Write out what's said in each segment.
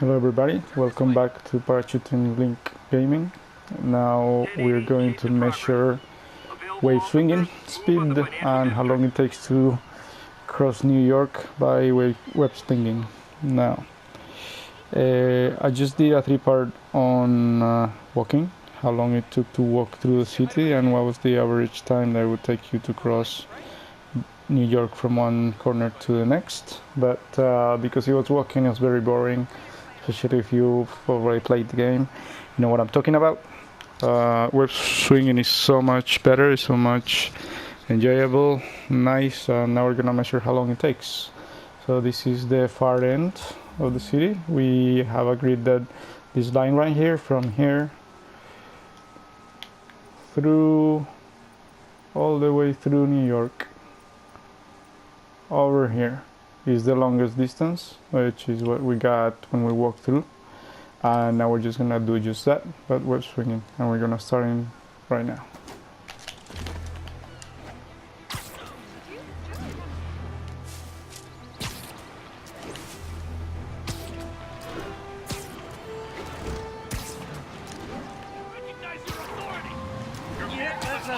Hello everybody, welcome back to Parachuting Link Gaming. Now we're going to measure wave swinging speed and how long it takes to cross New York by web swinging. Now, I just did a 3-part on walking, how long it took to walk through the city and what was the average time that it would take you to cross New York from one corner to the next. But because it was walking, it was very boring. Especially if you've already played the game, you know what I'm talking about. Web swinging is so much better, it's so much enjoyable, nice. Now we're gonna measure how long it takes. So this is the far end of the city. We have agreed that this line right here, from here through all the way through New York, over here, is the longest distance, which is what we got when we walked through. And now we're just gonna do just that, but web swinging, and we're gonna start in right now.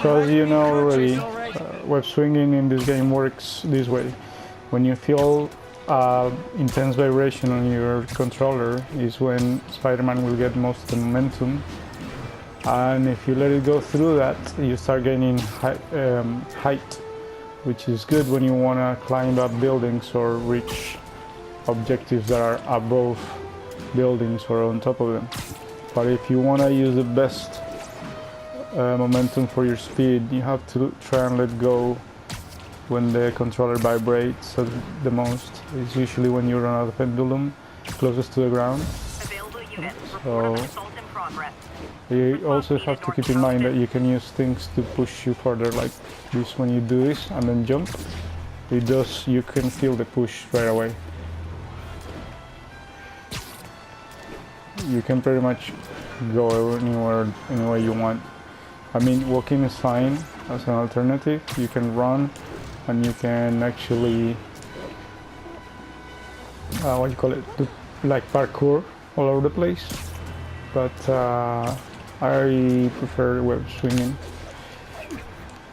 So as you know already, web swinging in this game works this way. When you feel intense vibration on your controller is when Spider-Man will get most of the momentum, and if you let it go through that, you start gaining height, which is good when you want to climb up buildings or reach objectives that are above buildings or on top of them. But if you want to use the best momentum for your speed, you have to try and let go when the controller vibrates the most. It's usually when you're on a pendulum closest to the ground. So you also have to keep in mind that you can use things to push you further, like this. When you do this and then jump, you can feel the push right away. You can pretty much go anywhere you want. I mean, walking is fine as an alternative. You can run, and you can actually what you call it, like parkour all over the place. But I prefer web swinging.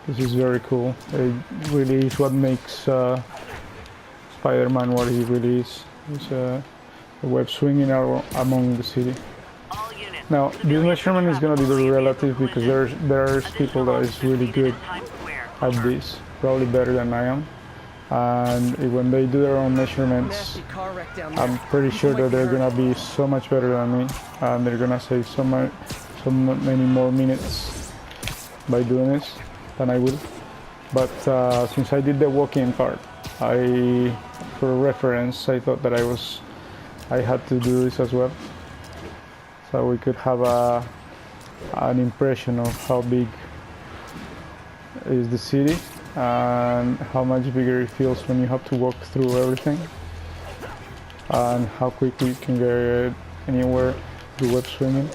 This is very cool. It really is what makes Spider-Man what he really is. It's web swinging among the city. Now this measurement is going to be very relative because there's people that is really good at this, probably better than I am, and when they do their own measurements, I'm pretty sure that they're gonna be so much better than me, and they're gonna save so many more minutes by doing this than I will. But since I did the walking part, for reference, I thought that I had to do this as well, so we could have an impression of how big is the city and how much bigger it feels when you have to walk through everything, and how quickly you can get anywhere through web swinging.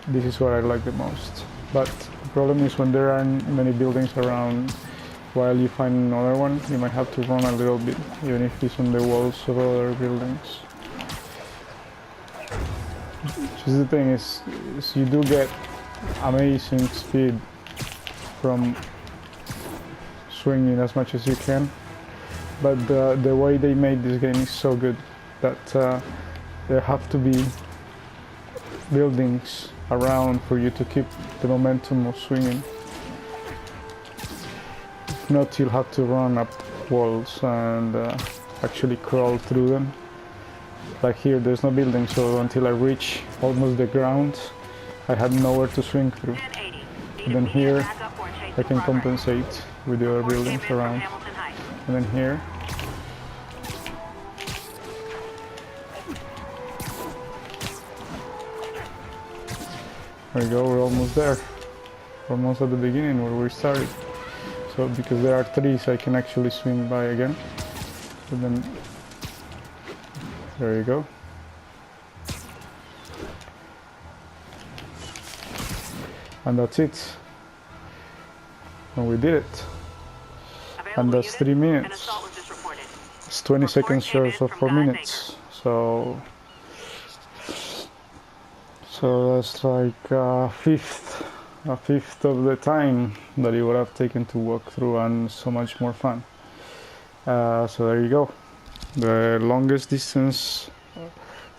This is what I like the most. But the problem is when there aren't many buildings around while you find another one, you might have to run a little bit, even if it's on the walls of other buildings. Just the thing is you do get amazing speed from swinging as much as you can, but the way they made this game is so good that there have to be buildings around for you to keep the momentum of swinging. If not, you'll have to run up walls and actually crawl through them. Like here, there's no building, so until I reach almost the ground, I had nowhere to swing through. And then here, I can compensate with the other buildings around. And then here, there we go, we're almost there. We're almost at the beginning where we started. So because there are trees, I can actually swing by again. And then, there you go. And that's it. And we did it. And that's 3 minutes. It's 20 seconds short of 4 minutes. So So that's like a fifth of the time that it would have taken to walk through, and so much more fun. So there you go. The longest distance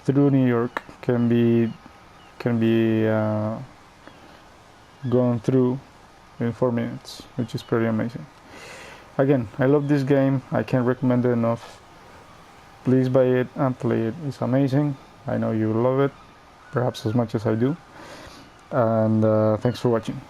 through New York can be gone through in 4 minutes, which is pretty amazing. Again, I love this game. I can't recommend it enough. Please buy it and play it. It's amazing. I know you love it, perhaps as much as I do. And thanks for watching.